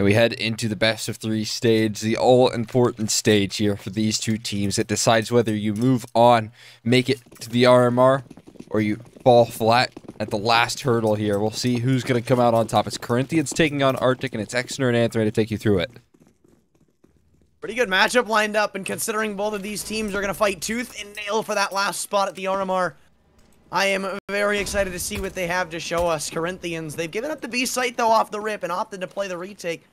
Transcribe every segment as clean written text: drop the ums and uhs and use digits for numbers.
And we head into the best of 3 stage, the all-important stage here for these two teams. It decides whether you move on, make it to the RMR, or you fall flat at the last hurdle here. We'll see who's going to come out on top. It's Corinthians taking on Arctic, and it's Exner and Anthony to take you through it. Pretty good matchup lined up, and considering both of these teams are going to fight tooth and nail for that last spot at the RMR, I am very excited to see what they have to show us. Corinthians, they've given up the B site though off the rip and opted to play the retake.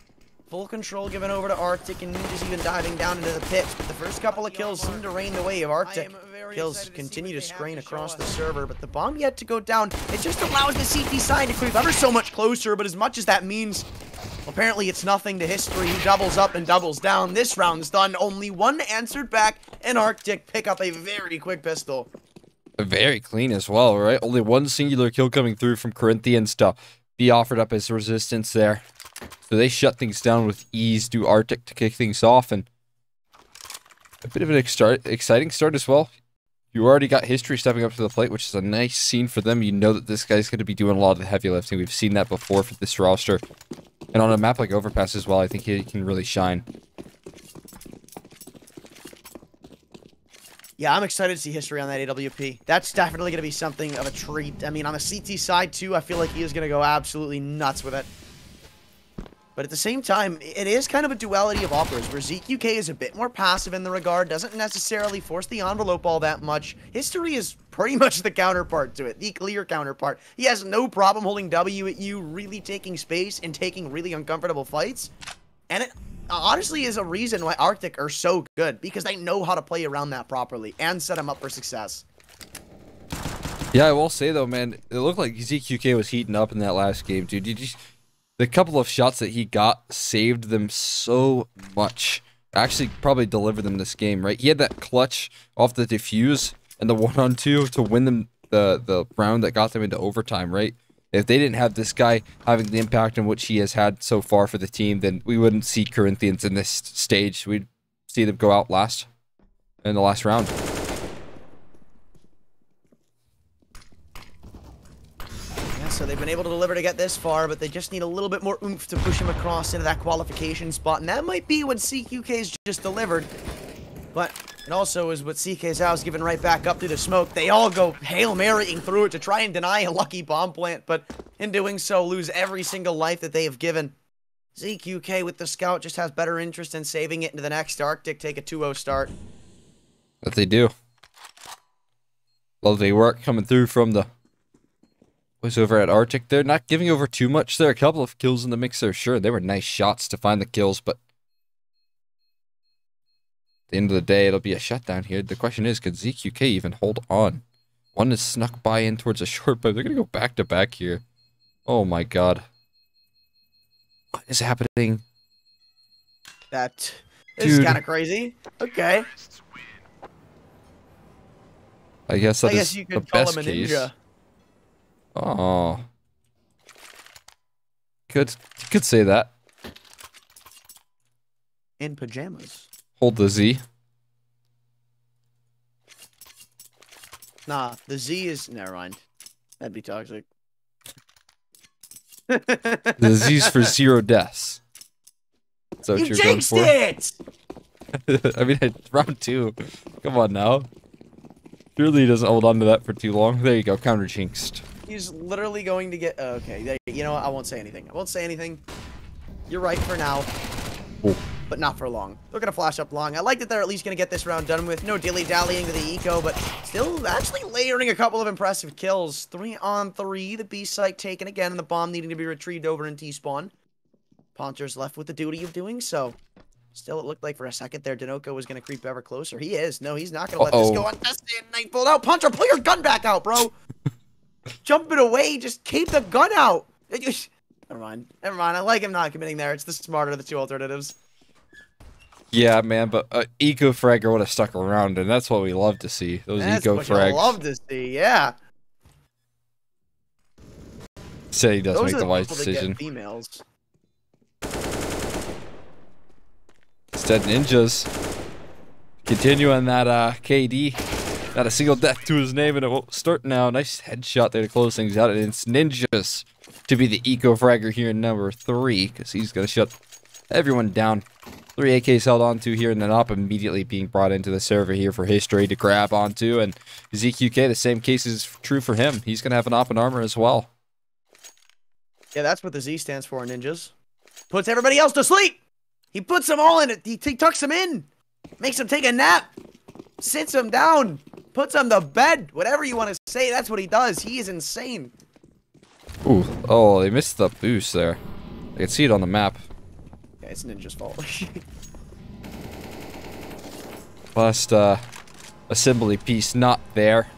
Full control given over to Arctic, and ninjaZ even diving down into the pits, but the first couple of kills seem to reign the way of Arctic. Kills continue to strain across the server, but the bomb yet to go down. It just allows the CT side to creep ever so much closer, but as much as that means, apparently it's nothing to history. He doubles up and doubles down. This round's done. Only one answered back, and Arctic pick up a very quick pistol. Very clean as well, right? Only one singular kill coming through from Corinthians to be offered up as resistance there. So they shut things down with ease, do Arctic to kick things off, and a bit of an exciting start as well. You already got history stepping up to the plate, which is a nice scene for them. You know that this guy's going to be doing a lot of the heavy lifting. We've seen that before for this roster. And on a map like Overpass as well, I think he can really shine. Yeah, I'm excited to see history on that AWP. That's definitely going to be something of a treat. I mean, on the CT side, too, I feel like he is going to go absolutely nuts with it. But at the same time, it is kind of a duality of offers, where ZQK is a bit more passive in the regard, doesn't necessarily force the envelope all that much. History is pretty much the counterpart to it, the clear counterpart. He has no problem holding W at you, really taking space and taking really uncomfortable fights. And it honestly is a reason why Arctic are so good, because they know how to play around that properly and set him up for success. Yeah, I will say though, man, it looked like ZQK was heating up in that last game, dude. The couple of shots that he got saved them so much. Actually, probably delivered them this game, right? He had that clutch off the defuse and the 1-on-2 to win them the round that got them into overtime, right? If they didn't have this guy having the impact in which he has had so far for the team, then we wouldn't see Corinthians in this stage. We'd see them go out last in the last round. So they've been able to deliver to get this far, but they just need a little bit more oomph to push him across into that qualification spot, and that might be what CQK's just delivered. But it also is what ckzao's given right back up through the smoke. They all go Hail Marying through it to try and deny a lucky bomb plant, but in doing so, lose every single life that they have given. ZQK with the scout just has better interest in saving it into the next. Arctic take a 2-0 start. That they do. Lovely work coming through from the was over at Arctic. They're not giving over too much. There are a couple of kills in the mix there, sure. They were nice shots to find the kills, but at the end of the day, it'll be a shutdown here. The question is, could ZQK even hold on? One is snuck by in towards a short pipe. They're going to go back-to-back here. Oh my god. What is happening? That is kind of crazy. Okay. I guess that is you the could call best him a ninja. case. Oh. You could say that. In pajamas. Hold the Z. Nah, the Z is... Never mind. That'd be toxic. The Z's for 0 deaths. So You jinxed it! I mean, it's round 2. Come on now. Surely he doesn't hold on to that for too long. There you go, counter jinxed. He's literally going to get... Okay, you know what? I won't say anything. I won't say anything. You're right for now. Oh. But not for long. They're going to flash up long. I like that they're at least going to get this round done with. No dilly-dallying to the eco, but still actually layering a couple of impressive kills. 3-on-3. The B site taken again, and the bomb needing to be retrieved over in T-spawn. Poncher's left with the duty of doing so. Still, it looked like for a second there, Denoco was going to creep ever closer. He is. No, he's not going to let this go untested. Night pulled out. Poncher, pull your gun back out, bro. Jumping away. Just keep the gun out. Never mind. Never mind. I like him not committing there. It's the smarter of the two alternatives. Yeah, man, but eco fragger would have stuck around, and that's what we love to see. Those eco frags. Love to see, yeah. Say he does make the wise decision. Females. Instead, ninjaZ continue on that KD. Not a single death to his name, and it won't start now. Nice headshot there to close things out, and it's ninjaZ to be the eco fragger here in number 3, because he's gonna shut everyone down. 3 AKs held onto here, and then up immediately being brought into the server here for History to grab onto. And ZQK, the same case is true for him. He's going to have an op and armor as well. Yeah, that's what the Z stands for, ninjas. Puts everybody else to sleep. He puts them all in it. He tucks them in. Makes them take a nap. Sits them down. Puts them to bed. Whatever you want to say, that's what he does. He is insane. Ooh. Oh, they missed the boost there. I can see it on the map. Yeah, it's Ninja's fault. Last assembly piece not there.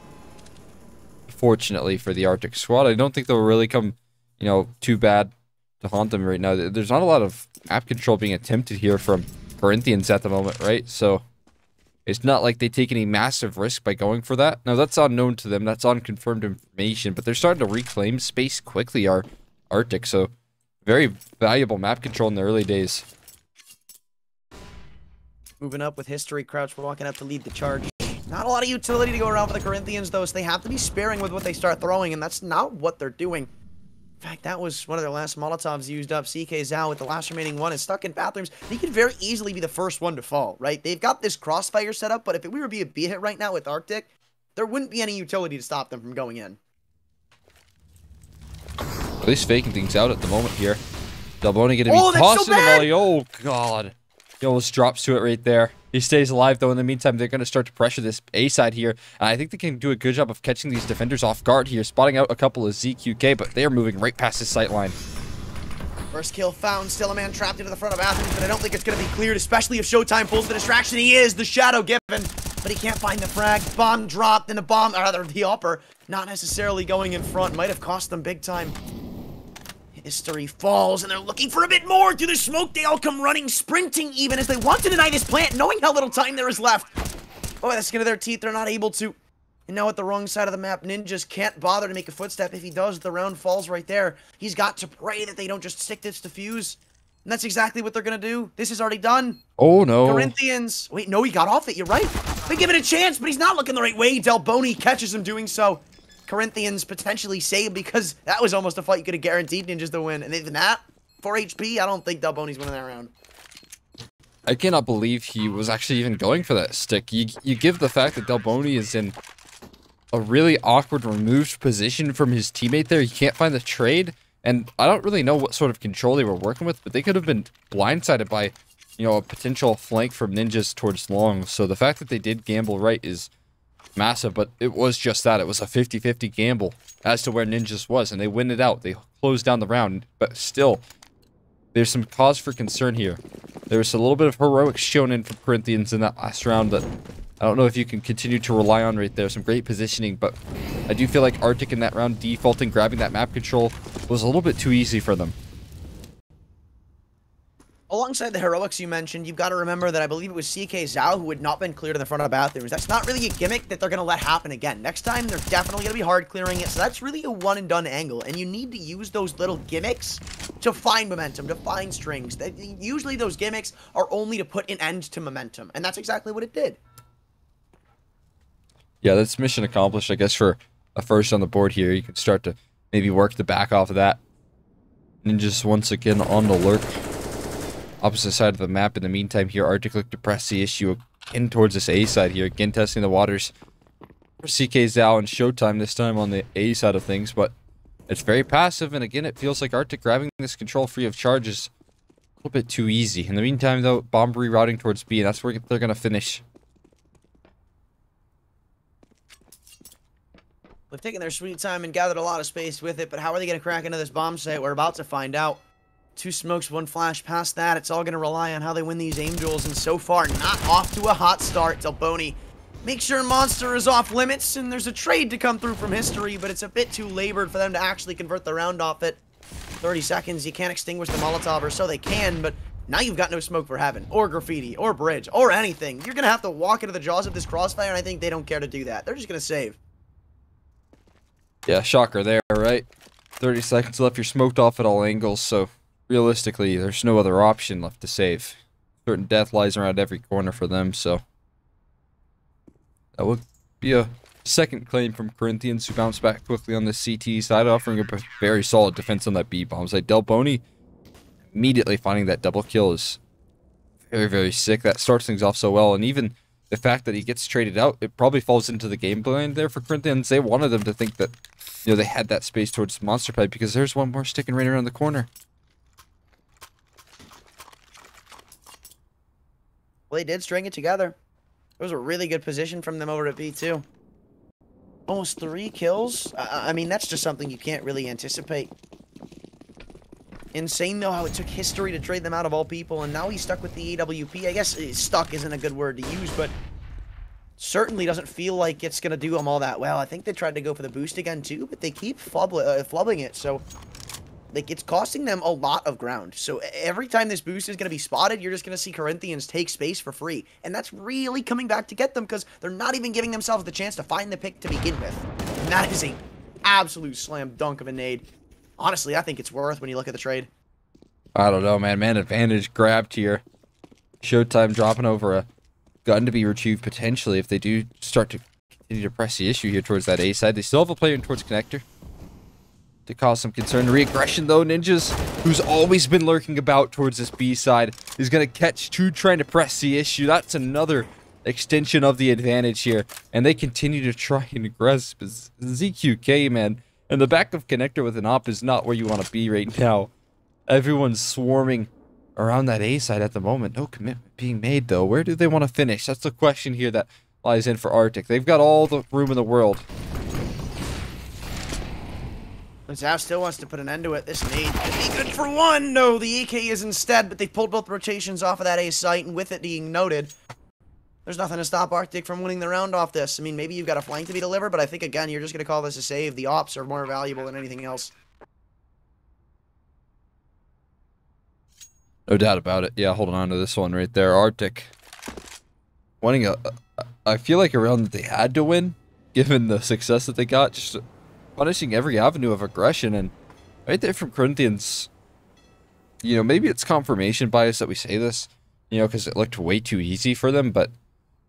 Fortunately for the Arctic squad, I don't think they'll really come, you know, too bad to haunt them right now. There's not a lot of map control being attempted here from Corinthians at the moment, right? So it's not like they take any massive risk by going for that. Now, that's unknown to them. That's unconfirmed information, but they're starting to reclaim space quickly, our Arctic. So very valuable map control in the early days. Moving up with History, Crouch walking up to lead the charge. Not a lot of utility to go around for the Corinthians, though, so they have to be sparing with what they start throwing, and that's not what they're doing. In fact, that was one of their last Molotovs used up. ckzao with the last remaining one is stuck in bathrooms. He could very easily be the first one to fall, right? They've got this crossfire set up, but if we were to be a B hit right now with Arctic, there wouldn't be any utility to stop them from going in. At least faking things out at the moment here. Delboni going to be tossing the volley. Oh, God. He almost drops to it right there. He stays alive, though. In the meantime, they're going to start to pressure this A side here. And I think they can do a good job of catching these defenders off guard here, spotting out a couple of ZQK, but they are moving right past his sight line. First kill found. Still a man trapped into the front of bathrooms, but I don't think it's going to be cleared, especially if SHOOWTiME pulls the distraction. He is the shadow given, but he can't find the frag. Bomb dropped, and the bomb, or rather the upper, not necessarily going in front. Might have cost them big time. History falls, and they're looking for a bit more. Through the smoke, they all come running, sprinting even, as they want to deny this plant, knowing how little time there is left. Oh, by the skin of their teeth, they're not able to. And now at the wrong side of the map, ninjaZ can't bother to make a footstep. If he does, the round falls right there. He's got to pray that they don't just stick this defuse. And that's exactly what they're going to do. This is already done. Oh, no. Corinthians. Wait, no, he got off it. You're right. They give it a chance, but he's not looking the right way. Delboni catches him doing so. Corinthians potentially save, because that was almost a fight you could have guaranteed ninjaZ to win. And even that, 4 HP, I don't think Delboni's winning that round. I cannot believe he was actually even going for that stick. You give the fact that Delboni is in a really awkward, removed position from his teammate there. He can't find the trade. And I don't really know what sort of control they were working with, but they could have been blindsided by, you know, a potential flank from ninjaZ towards long. So the fact that they did gamble right is massive, but it was just that. It was a 50-50 gamble as to where ninjaZ was, and they win it out. They closed down the round, but still, there's some cause for concern here. There was a little bit of heroics shown in from Corinthians in that last round that I don't know if you can continue to rely on right there. Some great positioning, but I do feel like Arctic in that round defaulting, grabbing that map control was a little bit too easy for them. Alongside the heroics you mentioned, you've got to remember that I believe it was ckzao who had not been cleared in the front of the bathrooms. That's not really a gimmick that they're going to let happen again. Next time, they're definitely going to be hard clearing it, so that's really a one-and-done angle, and you need to use those little gimmicks to find momentum, to find strings. Usually those gimmicks are only to put an end to momentum, and that's exactly what it did. Yeah, that's mission accomplished, I guess, for a first on the board here. You can start to maybe work the back off of that. ninjaZ once again on the lurk. Opposite side of the map. In the meantime here, Arctic look to press the issue in towards this A side here. Again, testing the waters for ckzao and SHOOWTiME this time on the A side of things, but it's very passive, and again, it feels like Arctic grabbing this control free of charge is a little bit too easy. In the meantime, though, bomb rerouting towards B, and that's where they're going to finish. They've taken their sweet time and gathered a lot of space with it, but how are they going to crack into this bomb site? We're about to find out. 2 smokes, 1 flash. Past that, it's all going to rely on how they win these aim duels, and so far, not off to a hot start. Delboni make sure Monster is off limits, and there's a trade to come through from History, but it's a bit too labored for them to actually convert the round off it. 30 seconds, you can't extinguish the Molotov, or so they can, but now you've got no smoke for heaven, or graffiti, or bridge, or anything. You're going to have to walk into the jaws of this crossfire, and I think they don't care to do that. They're just going to save. Yeah, shocker there, right? 30 seconds left, you're smoked off at all angles, so realistically, there's no other option left to save. Certain death lies around every corner for them, so that would be a second claim from Corinthians, who bounced back quickly on the CT side, offering a very solid defense on that B bomb site. Delboni immediately finding that double kill is very, very sick. That starts things off so well, and even the fact that he gets traded out, it probably falls into the game plan there for Corinthians. They wanted them to think that, you know, they had that space towards Monster Pipe, because there's one more sticking right around the corner. Well, they did string it together. It was a really good position from them over at B2. Almost 3 kills. I mean, that's just something you can't really anticipate. Insane, though, how it took history to trade them out of all people, and now he's stuck with the AWP. I guess stuck isn't a good word to use, but certainly doesn't feel like it's going to do him all that well. I think they tried to go for the boost again, too, but they keep flubbing it, so like, it's costing them a lot of ground. So every time this boost is going to be spotted, you're just going to see Corinthians take space for free. And that's really coming back to get them, because they're not even giving themselves the chance to find the pick to begin with. And that is an absolute slam dunk of a nade. Honestly, I think it's worth when you look at the trade. I don't know, man. Man advantage grabbed here. SHOOWTiME dropping over a gun to be retrieved potentially if they do start to continue to press the issue here towards that A side. They still have a player in towards connector to cause some concern. Reaggression, though, ninjaZ, who's always been lurking about towards this B side, is going to catch two trying to press the issue. That's another extension of the advantage here. And they continue to try and grasp ZQK, man. And the back of connector with an op is not where you want to be right now. Everyone's swarming around that A side at the moment. No commitment being made, though. Where do they want to finish? That's the question here that lies in for Arctic. They've got all the room in the world. ckzao still wants to put an end to it. This nade could be good for one. No, the EK is instead, but they pulled both rotations off of that A site, and with it being noted, there's nothing to stop Arctic from winning the round off this. I mean, maybe you've got a flank to be delivered, but I think, again, you're just going to call this a save. The ops are more valuable than anything else. No doubt about it. Yeah, holding on to this one right there. Arctic winning I feel like a round that they had to win, given the success that they got. Just punishing every avenue of aggression. And right there from Corinthians, you know, maybe it's confirmation bias that we say this, you know, because it looked way too easy for them. But, you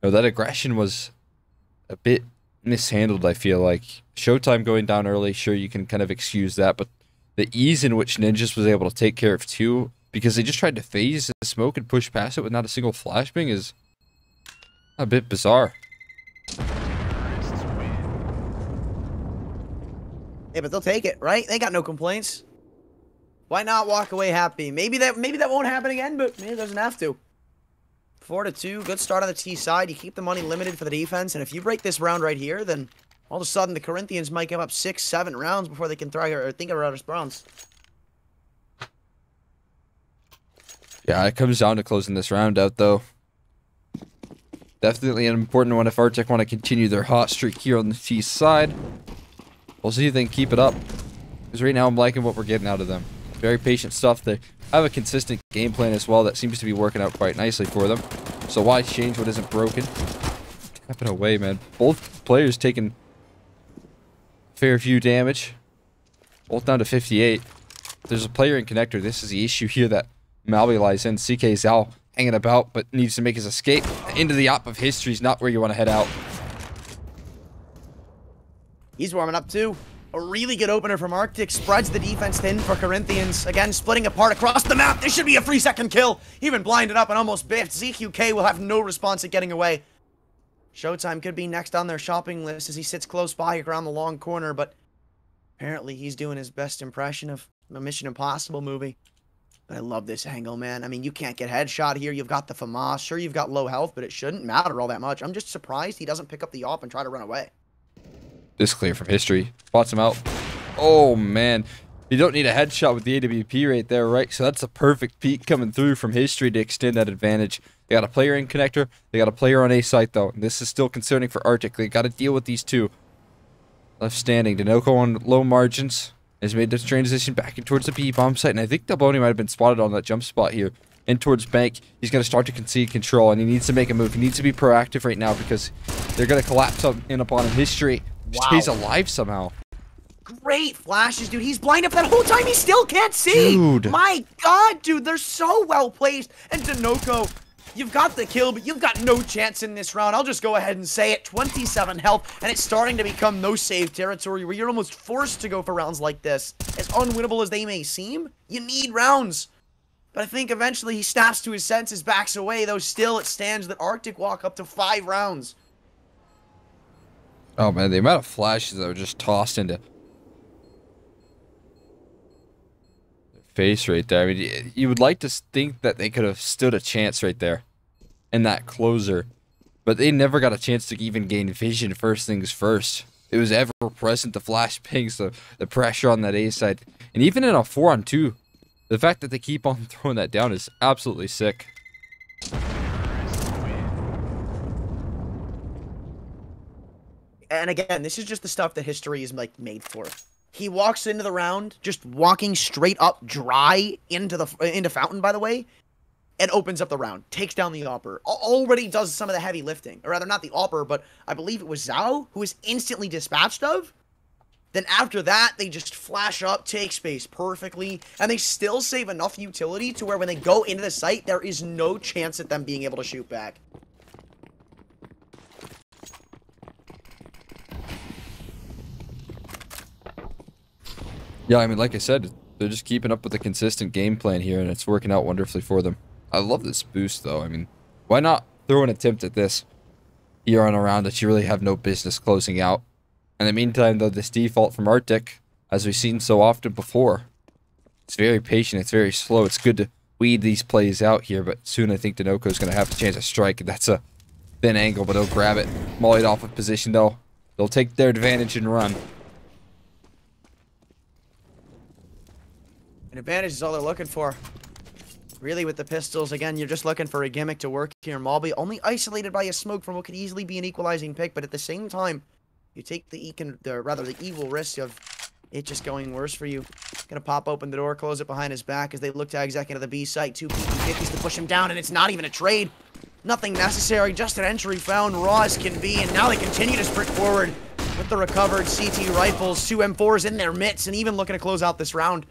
know, that aggression was a bit mishandled, I feel like. SHOOWTiME going down early, sure, you can kind of excuse that. But the ease in which ninjaZ was able to take care of two, because they just tried to phase the smoke and push past it with not a single flashbang, is a bit bizarre. Yeah, but they'll take it, right? They got no complaints. Why not walk away happy? Maybe that won't happen again, but maybe it doesn't have to. 4-2, good start on the T side. You keep the money limited for the defense, and if you break this round right here, then all of a sudden the Corinthians might give up 6-7 rounds before they can try or think about response. Yeah, it comes down to closing this round out, though. Definitely an important one if Arctic want to continue their hot streak here on the T side. We'll see if they can keep it up. Because right now I'm liking what we're getting out of them. Very patient stuff. They have a consistent game plan as well that seems to be working out quite nicely for them. So why change what isn't broken? Tapping away, man. Both players taking a fair few damage. Both down to 58. There's a player in connector. This is the issue here that Malby lies in. ckzao hanging about, but needs to make his escape. Into the op of history is not where you want to head out. He's warming up too. A really good opener from Arctic. Spreads the defense thin for Corinthians. Again, splitting apart across the map. This should be a free second kill. Even blinded up and almost biffed. ZQK will have no response at getting away. SHOOWTiME could be next on their shopping list as he sits close by around the long corner, but apparently he's doing his best impression of a Mission Impossible movie. But I love this angle, man. I mean, you can't get headshot here. You've got the FAMAS. Sure, you've got low health, but it shouldn't matter all that much. I'm just surprised he doesn't pick up the op and try to run away. This clear from history. Spots him out. Oh, man. You don't need a headshot with the AWP right there, right? So that's a perfect peek coming through from history to extend that advantage. They got a player in connector. They got a player on A site, though. And this is still concerning for Arctic. They got to deal with these two. Left standing. Denoco on low margins has made this transition back in towards the B bomb site. And I think Delboni might have been spotted on that jump spot here. In towards Bank. He's going to start to concede control. And he needs to make a move. He needs to be proactive right now because they're going to collapse in upon him. History. Wow. He's alive somehow. Great flashes, dude. He's blind up that whole time. He still can't see. Dude. My God, dude. They're so well placed. And Denoco, you've got the kill, but you've got no chance in this round. I'll just go ahead and say it. 27 health, and it's starting to become no save territory where you're almost forced to go for rounds like this. As unwinnable as they may seem, you need rounds. But I think eventually he snaps to his senses, backs away, though still it stands that Arctic walk up to 5 rounds. Oh man, the amount of flashes that were just tossed into their face right there. I mean, you would like to think that they could have stood a chance right there in that closer. But they never got a chance to even gain vision first things first. It was ever present, the flash pings, the pressure on that A side. And even in a 4-on-2, the fact that they keep on throwing that down is absolutely sick. And again, this is just the stuff that history is like made for. He walks into the round, just walking straight up dry into Fountain, by the way, and opens up the round, takes down the Opper, already does some of the heavy lifting. Or rather, not the Opper, but I believe it was ckzao, who was instantly dispatched of. Then after that, they just flash up, take space perfectly, and they still save enough utility to where when they go into the site, there is no chance at them being able to shoot back. Yeah, I mean, like I said, they're just keeping up with the consistent game plan here, and it's working out wonderfully for them. I love this boost, though. I mean, why not throw an attempt at this here on a round that you really have no business closing out? In the meantime, though, this default from Arctic, as we've seen so often before, it's very patient, it's very slow. It's good to weed these plays out here, but soon I think denoko's going to have a chance to strike. That's a thin angle, but he'll grab it. Mollied off of position, though. They'll take their advantage and run. An advantage is all they're looking for. Really, with the pistols, again, you're just looking for a gimmick to work here. Molby only isolated by a smoke from what could easily be an equalizing pick, but at the same time, you take the evil risk of it just going worse for you. Gonna pop open the door, close it behind his back as they look to exec into the B site. 2 P50s to push him down, and it's not even a trade. Nothing necessary, just an entry found, raw as can be, and now they continue to sprint forward with the recovered CT rifles, 2 M4s in their mitts, and even looking to close out this round.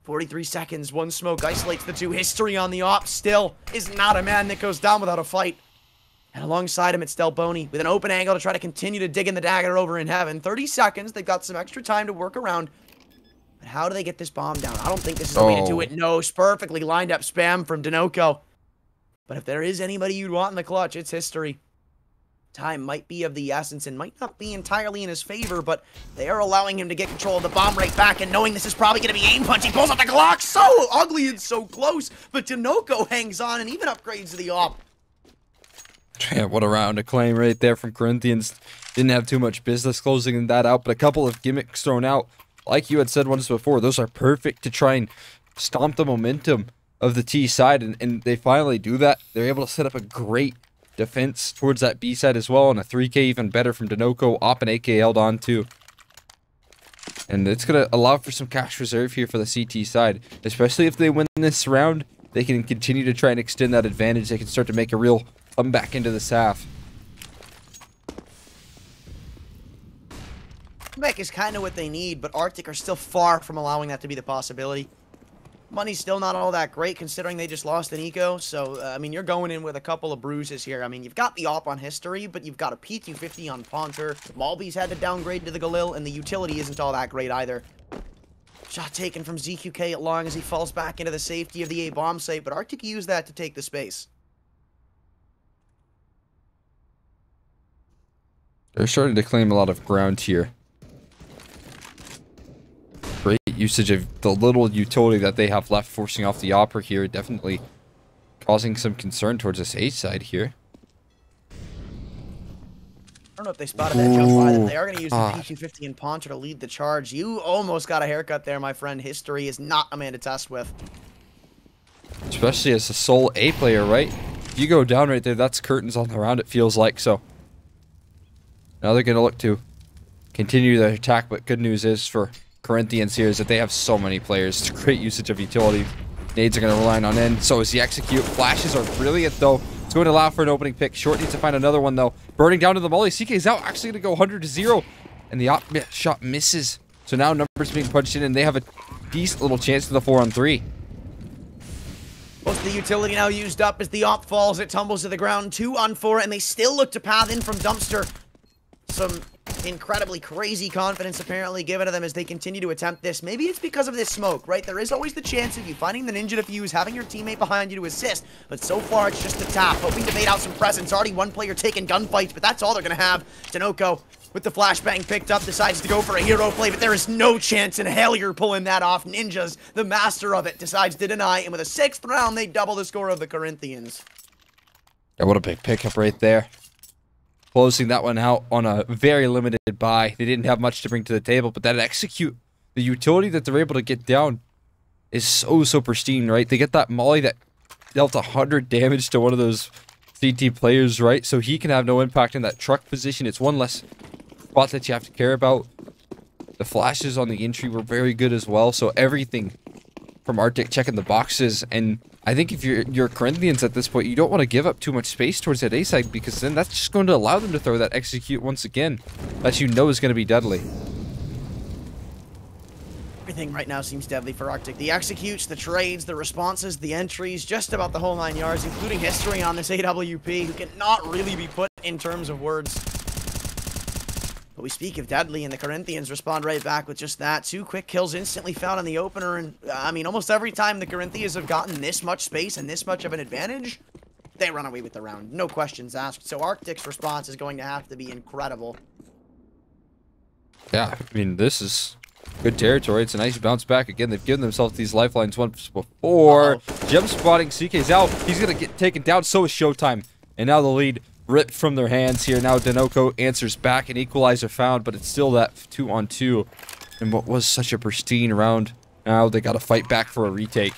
43 seconds, 1 smoke isolates the 2. History on the op still is not a man that goes down without a fight. And alongside him, it's Delboni with an open angle to try to continue to dig in the dagger over in heaven. 30 seconds, they've got some extra time to work around. But how do they get this bomb down? I don't think this is the way to do it. No, it's perfectly lined up spam from denoko. But if there is anybody you'd want in the clutch, it's history. Time might be of the essence and might not be entirely in his favor, but they are allowing him to get control of the bomb right back, and knowing this is probably going to be aim punch, he pulls out the Glock. So ugly and so close, but denoko hangs on and even upgrades to the op. Yeah, what a round to claim right there from Corinthians. Didn't have too much business closing that out, but a couple of gimmicks thrown out. Like you had said once before, those are perfect to try and stomp the momentum of the T side, and they finally do that. They're able to set up a great defense towards that B side as well, and a 3K even better from denoko. Op and AK held on too. And it's going to allow for some cash reserve here for the CT side, especially if they win this round. They can continue to try and extend that advantage. They can start to make a real comeback into this half. Comeback is kind of what they need, but Arctic are still far from allowing that to be the possibility. Money's still not all that great considering they just lost an eco, so, I mean, you're going in with a couple of bruises here. I mean, you've got the op on history, but you've got a P250 on Ponter. Malby's had to downgrade to the Galil, and the utility isn't all that great either. Shot taken from ZQK at long as he falls back into the safety of the A bomb site, but Arctic used that to take the space. They're starting to claim a lot of ground here. Great usage of the little utility that they have left, forcing off the Opera here. Definitely causing some concern towards this A side here. I don't know if they spotted that jump by them. They are going to use the P250 and Ponter to lead the charge. You almost got a haircut there, my friend. History is not a man to test with. Especially as a sole A player, right? If you go down right there, that's curtains on the round, it feels like. So now they're going to look to continue their attack, but good news is for Corinthians here is that they have so many players. It's a great usage of utility. Nades are going to rely on end. So is the execute. Flashes are brilliant, though. It's going to allow for an opening pick. Short needs to find another one, though. Burning down to the molly. ckzao actually going to go 100-0. And the op shot misses. So now numbers being punched in, and they have a decent little chance to the 4-on-3. Most of the utility now used up as the op falls. It tumbles to the ground. 2-on-4, and they still look to path in from Dumpster. Some incredibly crazy confidence apparently given to them as they continue to attempt this. Maybe it's because of this smoke, right? There is always the chance of you finding the ninja defuse, having your teammate behind you to assist, but so far it's just the tap, hoping to bait out some presence. Already one player taking gunfights, but that's all they're gonna have. denoco, with the flashbang picked up, decides to go for a hero play, but there is no chance in hell you're pulling that off. ninjaZ, the master of it, decides to deny, and with a 6th round, they double the score of the Corinthians. Yeah, what a big pickup right there. Closing that one out on a very limited buy. They didn't have much to bring to the table, but that execute, the utility that they're able to get down is so pristine, right? They get that molly that dealt 100 damage to one of those CT players, right? So he can have no impact in that truck position. It's one less spot that you have to care about. The flashes on the entry were very good as well. So everything from Arctic checking the boxes. And I think if you're Corinthians at this point, you don't want to give up too much space towards that A side, because then that's just going to allow them to throw that execute once again that you know is going to be deadly. Everything right now seems deadly for Arctic. The executes, the trades, the responses, the entries, just about the whole 9 yards, including history on this AWP, who cannot really be put in terms of words. But we speak of deadly, and the Corinthians respond right back with just that. 2 quick kills instantly found on the opener, and I mean, almost every time the Corinthians have gotten this much space and this much of an advantage, they run away with the round. No questions asked. So Arctic's response is going to have to be incredible. Yeah, I mean, this is good territory. It's a nice bounce back. Again, they've given themselves these lifelines once before. Jump spotting ckzao. He's going to get taken down. So is SHOOWTiME. And now the lead ripped from their hands here. Now denoco answers back. An equalizer found, but it's still that 2-on-2. And what was such a pristine round. Now they got to fight back for a retake.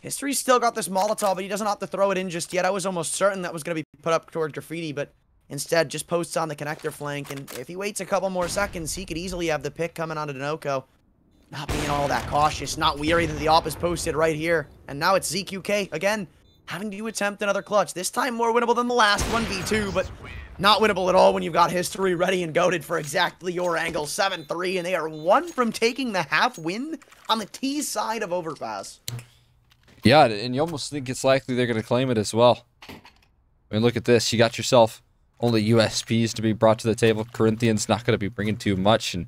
History's still got this Molotov, but he doesn't have to throw it in just yet. I was almost certain that was going to be put up toward graffiti, but instead just posts on the connector flank. And if he waits a couple more seconds, he could easily have the pick coming onto denoco. Not being all that cautious, not weary that the op is posted right here. And now it's ZQK again, having to attempt another clutch. This time more winnable than the last 1v2, but not winnable at all when you've got history ready and goaded for exactly your angle. 7-3, and they are 1 from taking the half win on the T side of Overpass. Yeah, and you almost think it's likely they're going to claim it as well. I mean, look at this. You got yourself only USPs to be brought to the table. Corinthians not going to be bringing too much, and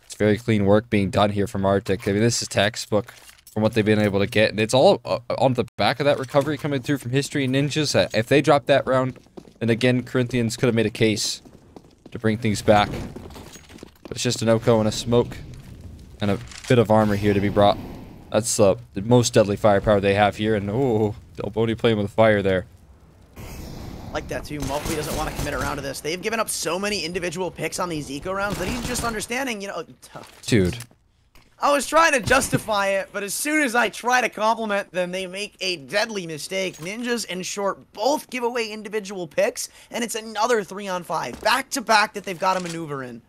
it's very clean work being done here from Arctic. I mean, this is textbook from what they've been able to get, and it's all on the back of that recovery coming through from history and ninjaZ. If they dropped that round, then again, Corinthians could have made a case to bring things back. But it's just denoco and a smoke and a bit of armor here to be brought. That's the most deadly firepower they have here, and oh, Delboni playing with fire there. Like that too. Multi doesn't want to commit around to this. They've given up so many individual picks on these eco rounds that he's just understanding, you know. Dude. I was trying to justify it, but as soon as I try to compliment them, they make a deadly mistake. ninjaZ and Short both give away individual picks, and it's another 3-on-5. Back-to-back that they've got to maneuver in.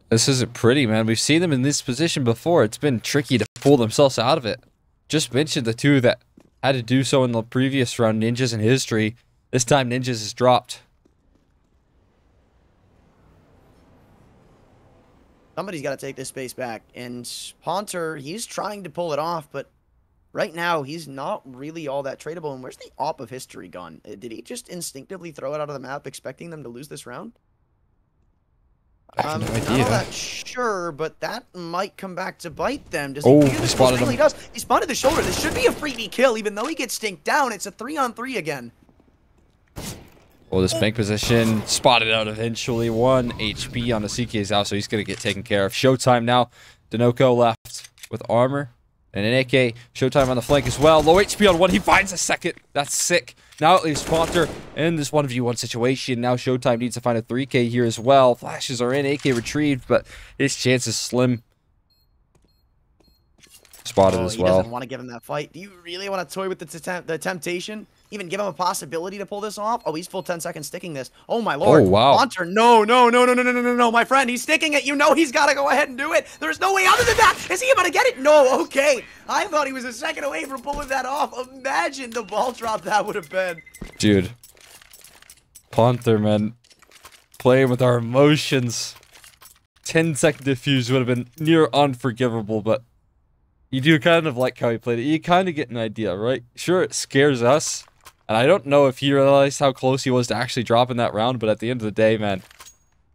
This isn't pretty, man. We've seen them in this position before. It's been tricky to pull themselves out of it. Just mentioned the 2 that had to do so in the previous round, ninjaZ and history. This time, ninjaZ is dropped. Somebody's got to take this space back. And Ponter, he's trying to pull it off, but right now, he's not really all that tradable. And where's the op of history gone? Did he just instinctively throw it out of the map, expecting them to lose this round? I have no idea. Not all that sure, but that might come back to bite them. Does he he spotted him. He does. He spotted the shoulder. This should be a freebie kill, even though he gets stinked down. It's a 3-on-3 again. Well, this bank position spotted out eventually. 1 HP on the ckzao, so he's going to get taken care of. SHOOWTiME now. denoco left with armor and an AK. SHOOWTiME on the flank as well. Low HP on 1. He finds a second. That's sick. Now it leaves Ponter in this 1v1 situation. Now SHOOWTiME needs to find a 3K here as well. Flashes are in. AK retrieved, but his chance is slim. Spotted as well. He doesn't want to give him that fight. Do you really want to toy with the temptation? Even give him a possibility to pull this off? Oh, he's full 10 seconds sticking this. Oh, my lord. Oh, wow. Ponter, no, my friend. He's sticking it. You know he's got to go ahead and do it. There's no way other than that. Is he about to get it? No, okay. I thought he was a second away from pulling that off. Imagine the ball drop that would have been. Dude. Ponter, man. Playing with our emotions. 10-second defuse would have been near unforgivable, but you do kind of like how he played it. You kind of get an idea, right? Sure, it scares us. And I don't know if he realized how close he was to actually dropping that round, but at the end of the day, man,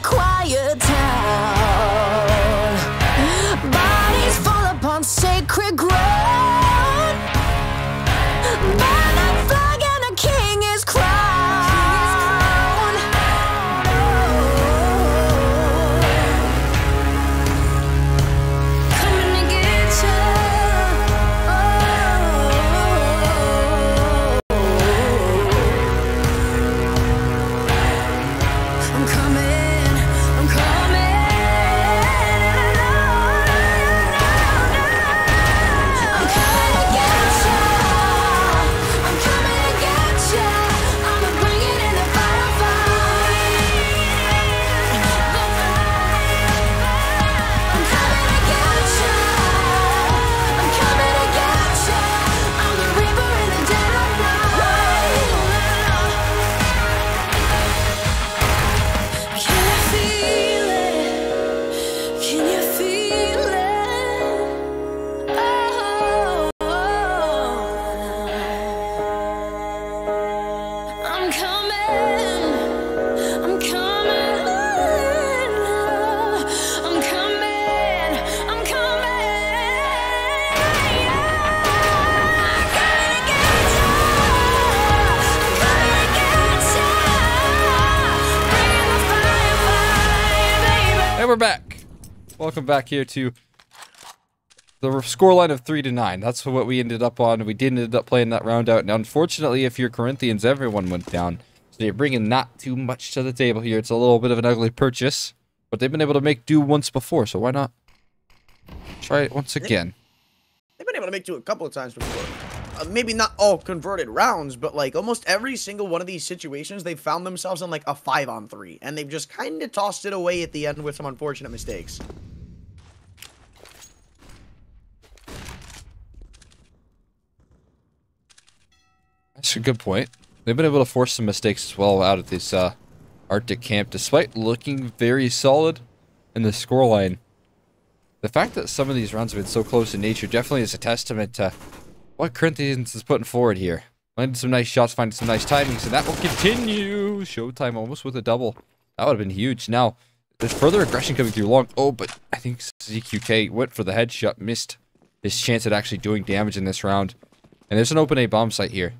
a quiet town. Bodies fall upon sacred ground. Burn that flag and a king is crowned. Coming to get ya. I'm coming, I'm coming. I'm coming to get ya. I'm coming to get ya. I'ma bring it in the firefight. I'm coming to get ya. I'm coming to get ya. I'm the reaper in the dead of night. Can you feel it? Can you feel it? Oh, I'm coming. I'm coming. I'm coming. I'm coming. I'm coming to get ya. I'm coming to get ya. Bringing the fire, baby. And we're back. Welcome back here to the scoreline of 3-9. That's what we ended up on. We did end up playing that round out. Now, unfortunately, if you're Corinthians, everyone went down. So you're bringing not too much to the table here. It's a little bit of an ugly purchase. But they've been able to make do once before, so why not try it once again? They've been able to make two a couple of times before. Maybe not all converted rounds, but like almost every single one of these situations, they've found themselves in like a 5-on-3, and they've just kind of tossed it away at the end with some unfortunate mistakes. That's a good point. They've been able to force some mistakes as well out of this Arctic camp, despite looking very solid in the scoreline. The fact that some of these rounds have been so close in nature definitely is a testament to what Corinthians is putting forward here. Finding some nice shots, finding some nice timings, and that will continue. Showtime almost with a double. That would have been huge. Now, there's further aggression coming through long. Oh, but I think ZQK went for the headshot, missed his chance at actually doing damage in this round. And there's an open A bomb site here.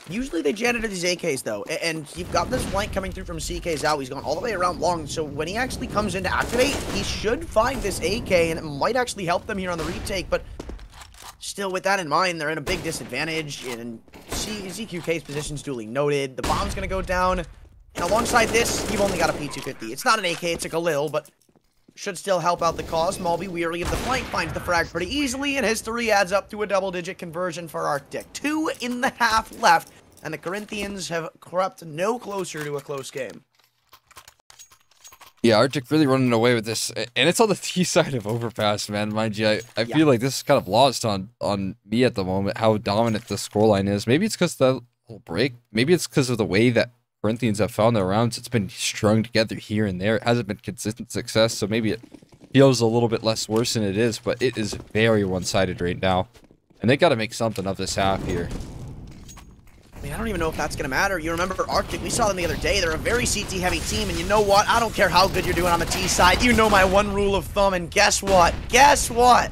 Usually they janitor these AKs though, and you've got this flank coming through from ckzao. He's gone all the way around long, so when he actually comes in to activate, he should find this AK, and it might actually help them here on the retake, but still with that in mind, they're in a big disadvantage, and ZQK's position's duly noted. The bomb's gonna go down, and alongside this, you've only got a P250. It's not an AK, it's a Khalil, but should still help out the cause. Mulby, weary of the flank, finds the frag pretty easily, and history adds up to a double-digit conversion for Arctic. 2.5 left, and the Corinthians have crept no closer to a close game. Yeah, Arctic really running away with this, and it's on the T side of Overpass, man. Mind you, I feel like this is kind of lost on me at the moment, how dominant the scoreline is. Maybe it's because the whole break. Maybe it's because of the way that Corinthians have found their rounds. It's been strung together here and there. It hasn't been consistent success, so maybe it feels a little bit less worse than it is, but it is very one-sided right now. And they got to make something of this half here. I mean, I don't even know if that's going to matter. You remember Arctic, we saw them the other day. They're a very CT-heavy team, and you know what? I don't care how good you're doing on the T side. You know my one rule of thumb, and guess what? Guess what?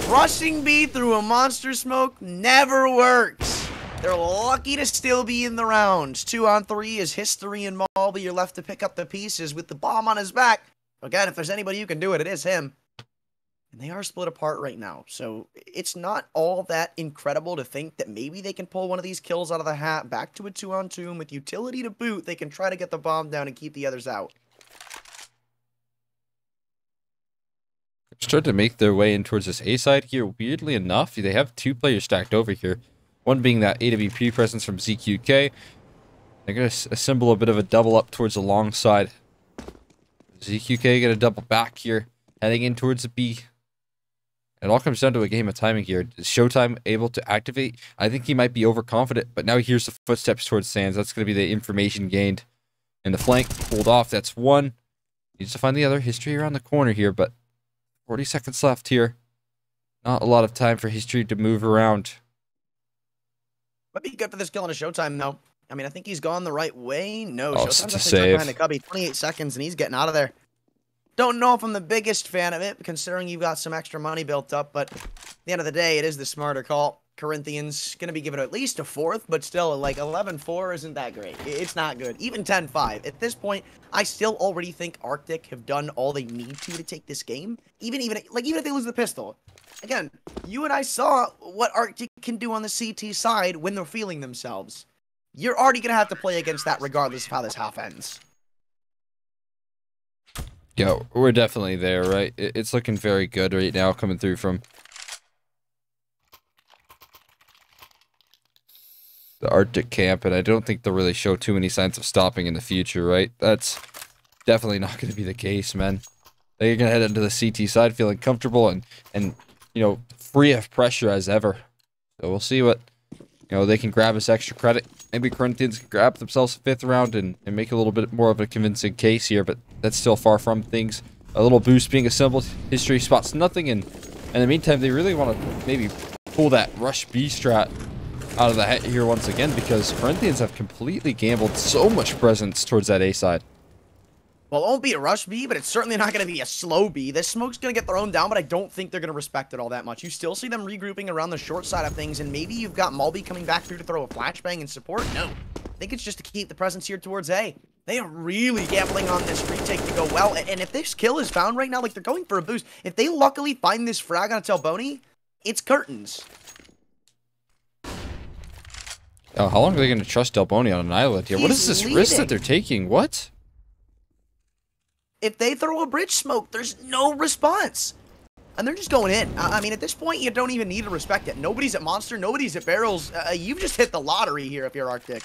Rushing B through a monster smoke never works. They're lucky to still be in the round. 2-on-3 is history and Mulby. You're left to pick up the pieces with the bomb on his back. Again, if there's anybody who can do it, it is him. And they are split apart right now, so it's not all that incredible to think that maybe they can pull one of these kills out of the hat, back to a 2-on-2, and with utility to boot, they can try to get the bomb down and keep the others out. Start to make their way in towards this A side here. Weirdly enough, they have two players stacked over here. One being that AWP presence from ZQK. They're going to assemble a bit of a double up towards the long side. ZQK going to double back here, heading in towards the B. It all comes down to a game of timing here. Is SHOOWTiME able to activate? I think he might be overconfident, but now he hears the footsteps towards Sands. That's going to be the information gained. And the flank pulled off. That's one. Needs to find the other. History around the corner here, but 40 seconds left here. Not a lot of time for history to move around. Might be good for this kill on a SHOOWTiME, though. I mean, I think he's gone the right way. No, Oh, Showtime's it's a actually stuck save. behind the cubby. 28 seconds, and he's getting out of there. Don't know if I'm the biggest fan of it, considering you've got some extra money built up, but at the end of the day, it is the smarter call. Corinthians going to be given at least a 4th, but still, like, 11-4 isn't that great. It's not good. Even 10-5. At this point, I still already think Arctic have done all they need to take this game. Even if they lose the pistol. Again, you and I saw what Arctic can do on the CT side when they're feeling themselves. You're already going to have to play against that regardless of how this half ends. Yeah, we're definitely there, right? It's looking very good right now coming through from the Arctic camp, and I don't think they'll really show too many signs of stopping in the future, right? That's definitely not going to be the case, man. They're going to head into the CT side feeling comfortable and you know, free of pressure as ever. So we'll see what, you know, they can grab as extra credit. Maybe Corinthians can grab themselves a 5th round and make a little bit more of a convincing case here, but that's still far from things. A little boost being assembled. History spots nothing, and in the meantime, they really want to maybe pull that rush B strat out of the hat here once again, because Corinthians have completely gambled so much presence towards that A side. Well, it won't be a rush B, but it's certainly not going to be a slow B. This smoke's going to get thrown down, but I don't think they're going to respect it all that much. You still see them regrouping around the short side of things, and maybe you've got Mulby coming back through to throw a flashbang in support. No, I think it's just to keep the presence here towards A. They are really gambling on this retake to go well, and if this kill is found right now, like, they're going for a boost. If they luckily find this frag on a Telboni, it's curtains. Oh, how long are they going to trust Delboni on an island here? What is this risk that leading. they're taking? What? If they throw a bridge smoke, there's no response. And they're just going in. I mean, at this point, you don't even need to respect it. Nobody's at Monster. Nobody's at Barrels. You've just hit the lottery here if you're Arctic.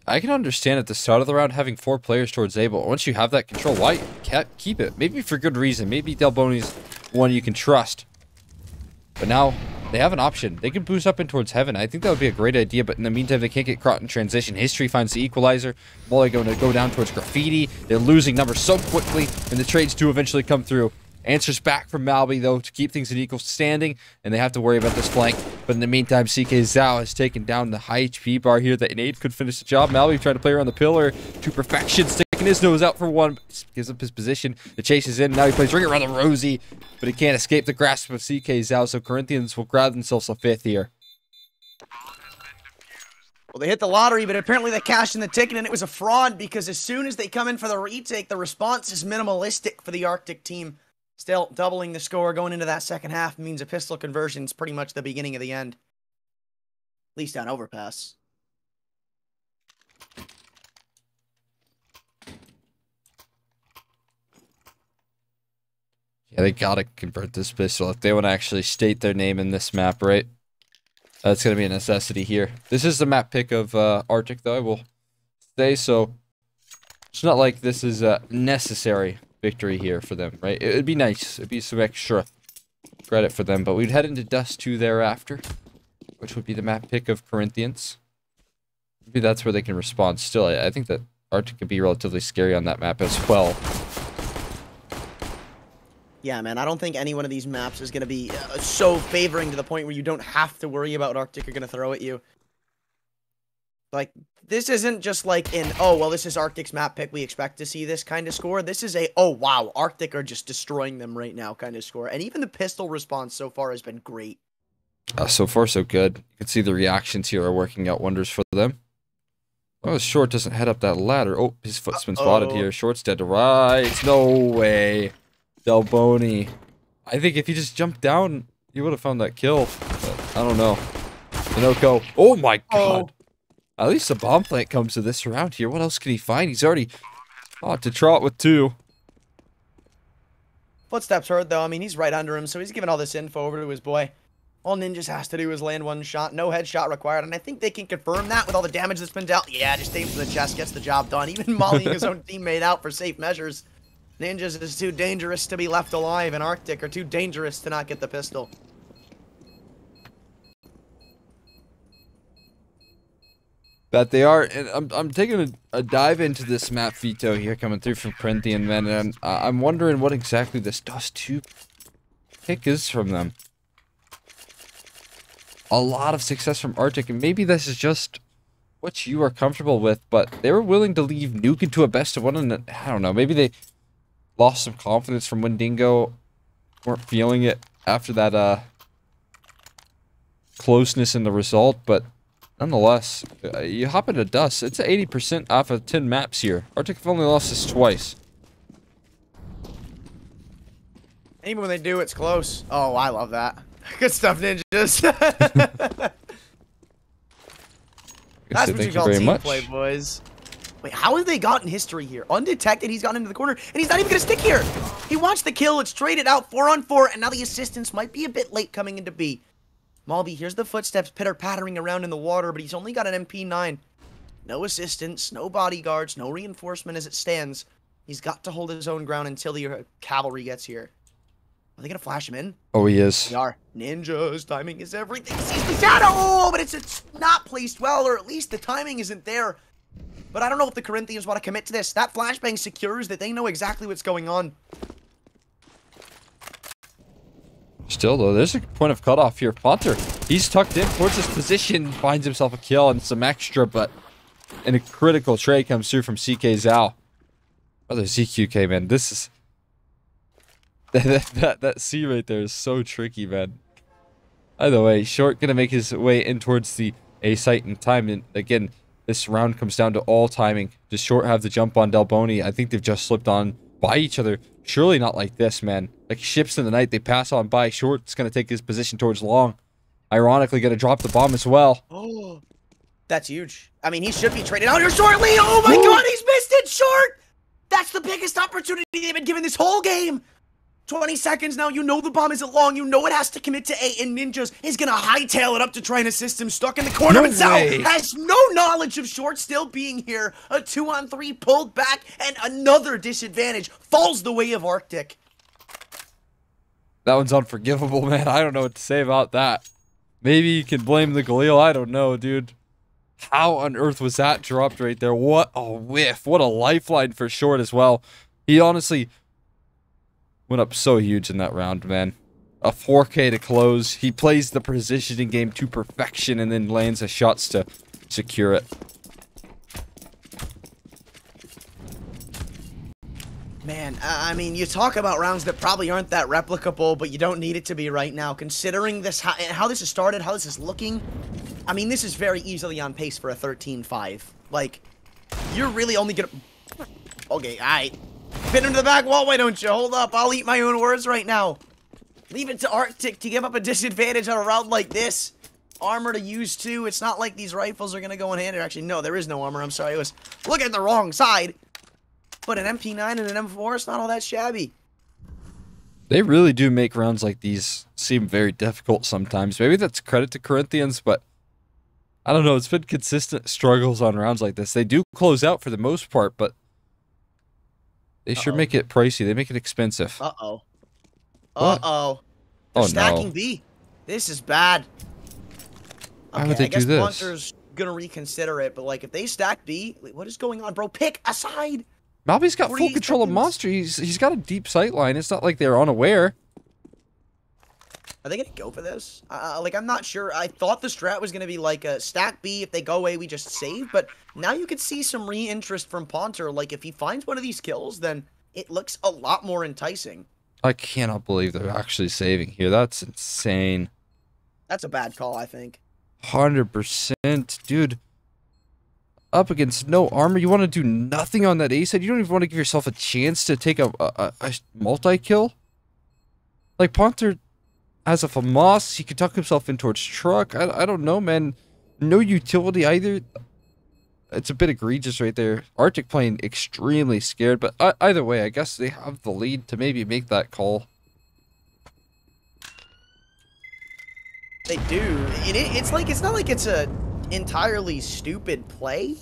I can understand at the start of the round having 4 players towards A, but once you have that control, why can't keep it? Maybe for good reason. Maybe Delboni's one you can trust. But now they have an option. They can boost up in towards heaven. I think that would be a great idea, but in the meantime, they can't get caught in transition. History finds the equalizer. Molly going to go down towards Graffiti. They're losing numbers so quickly, and the trades do eventually come through. Answers back from Malby, though, to keep things in equal standing, and they have to worry about this flank. But in the meantime, ckzao has taken down the high HP bar here. The innate could finish the job. Malby trying to play around the pillar to perfection, sticking his nose out for one. Gives up his position. The chase is in. Now he plays ring around the Rosie, but he can't escape the grasp of ckzao, so Corinthians will grab themselves a 5th here. Well, they hit the lottery, but apparently they cashed in the ticket, and it was a fraud because as soon as they come in for the retake, the response is minimalistic for the Arctic team. Still, doubling the score going into that second half means a pistol conversion is pretty much the beginning of the end. At least on Overpass. Yeah, they gotta convert this pistol if they want to actually state their name in this map, right? That's gonna be a necessity here. This is the map pick of Arctic, though, I will say, so it's not like this is a necessary victory here for them, right? It would be nice. It'd be some extra credit for them, but we'd head into Dust 2 thereafter, which would be the map pick of Corinthians. Maybe that's where they can respond. Still, I think that Arctic could be relatively scary on that map as well. Yeah, man, I don't think any one of these maps is going to be so favoring to the point where you don't have to worry about what Arctic are going to throw at you. Like, this isn't just like in, oh, well, this is Arctic's map pick, we expect to see this kind of score. This is a, oh, wow, Arctic are just destroying them right now kind of score. And even the pistol response so far has been great. So far, so good. You can see the reactions here are working out wonders for them. Oh, Short doesn't head up that ladder. Oh, his foot's been spotted here. Short's dead to rights. No way. Delboni. I think if he just jumped down, he would have found that kill. But I don't know. Inoko. Oh my god. At least a bomb plant comes to this round here. What else can he find? He's already to trot with 2. Footsteps heard, though. I mean, he's right under him, so he's giving all this info over to his boy. All ninjaZ has to do is land 1 shot. No headshot required, and I think they can confirm that with all the damage that's been dealt. Yeah, just aim for the chest, gets the job done. Even mollying his own teammate out for safe measures. ninjaZ is too dangerous to be left alive, and Arctic are too dangerous to not get the pistol. That they are, and I'm taking a dive into this map veto here coming through from Corinthian, man, and I'm wondering what exactly this Dust 2 pick is from them. a lot of success from Arctic, and maybe this is just what you are comfortable with, but they were willing to leave Nuke into a best of one, and I don't know, maybe they lost some confidence from Wendigo, weren't feeling it after that closeness in the result, but nonetheless, you hop into dust. It's 80% off of 10 maps here. Arctic have only lost this twice. Even when they do, it's close. Oh, I love that. Good stuff, ninjas. That's what you call team play, boys. Wait, how have they gotten history here? Undetected, he's gotten into the corner, and he's not even gonna stick here. He watched the kill, it's traded out 4-on-4, and now the assistance might be a bit late coming into B. Malby hears the footsteps pitter-pattering around in the water, but he's only got an MP9. No assistance, no bodyguards, no reinforcement as it stands. He's got to hold his own ground until the cavalry gets here. Are they gonna flash him in? Oh, he is. They are. ninja's timing is everything. Sees the shadow! Oh, but it's not placed well, or at least the timing isn't there. But I don't know if the Corinthians want to commit to this. That flashbang secures that they know exactly what's going on. Still, though, there's a point of cutoff here. Ponter, he's tucked in towards his position, finds himself a kill and some extra, but and a critical trade comes through from ckzao. Other ZQK, man, this is... that C right there is so tricky, man. Either way, Short gonna make his way in towards the A site in time, and again, this round comes down to all timing. Does Short have the jump on Delboni? I think they've just slipped on by each other. Surely not like this, man. Like ships in the night, they pass on by. Short's gonna take his position towards long. Ironically, gonna drop the bomb as well. Oh, that's huge. I mean, he should be traded out here shortly. Oh my God, he's missed it, Short. That's the biggest opportunity they've been given this whole game. 20 seconds now, you know the bomb isn't long, you know it has to commit to A, and ninja's is gonna hightail it up to try and assist him, stuck in the corner, but Zao has no knowledge of Short still being here. A 2-on-3 pulled back, and another disadvantage falls the way of Arctic. That one's unforgivable, man. I don't know what to say about that. Maybe you can blame the Galil, I don't know, dude. How on earth was that dropped right there? What a whiff, what a lifeline for Short as well. He honestly... went up so huge in that round, man. A 4K to close. He plays the positioning game to perfection and then lands the shots to secure it. Man, I mean, you talk about rounds that probably aren't that replicable, but you don't need it to be right now. Considering this, how this has started, how this is looking, I mean, this is very easily on pace for a 13-5. Like, you're really only gonna... Okay, alright. Fit him to the back wall, why don't you? Hold up, I'll eat my own words right now. Leave it to Arctic to give up a disadvantage on a round like this. Armor to use too. It's not like these rifles are gonna go in hand. Actually, no, there is no armor. I'm sorry, I was looking at the wrong side. But an MP9 and an M4, it's not all that shabby. They really do make rounds like these seem very difficult sometimes. Maybe that's credit to Corinthians, but I don't know. It's been consistent struggles on rounds like this. They do close out for the most part, but they sure make it pricey. They make it expensive. Uh-oh. What? Uh-oh. They're stacking no. B. This is bad. Why would they do this? I guess Punter's gonna reconsider it, but like if they stack B, wait, what is going on, bro? Pick a side. Malby's got full control of Monster. He's got a deep sight line. It's not like they're unaware. Are they gonna go for this? Like, I'm not sure. I thought the strat was gonna be like a stack B. If they go away, we just save. But now you could see some re-interest from Ponter. Like, if he finds one of these kills, then it looks a lot more enticing. I cannot believe they're actually saving here. That's insane. That's a bad call, I think. 100%. Dude. Up against no armor. You want to do nothing on that A side? You don't even want to give yourself a chance to take a multi-kill? Like, Ponter... as a FAMAS, he could tuck himself in towards truck. I don't know, man. No utility either. It's a bit egregious right there. Arctic playing extremely scared, but either way, I guess they have the lead to maybe make that call. They do. It's not like it's a entirely stupid play,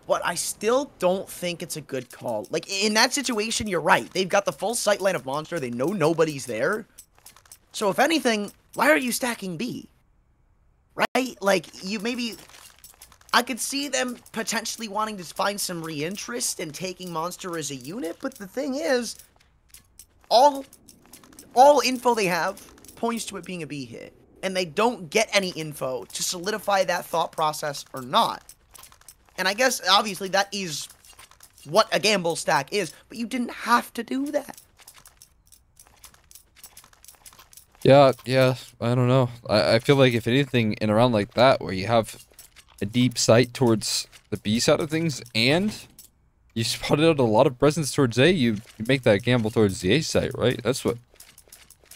but I still don't think it's a good call. Like, in that situation, you're right. They've got the full sight line of Monster. They know nobody's there. So if anything, why are you stacking B? Right? Like, you maybe... I could see them potentially wanting to find some re-interest in taking Monster as a unit, but the thing is, all info they have points to it being a B hit. and they don't get any info to solidify that thought process or not. And I guess, obviously, that is what a gamble stack is, but you didn't have to do that. Yeah, I don't know. I feel like if anything, in a round like that, where you have a deep sight towards the B side of things, and you spotted out a lot of presence towards A, you make that gamble towards the A site, right? That's what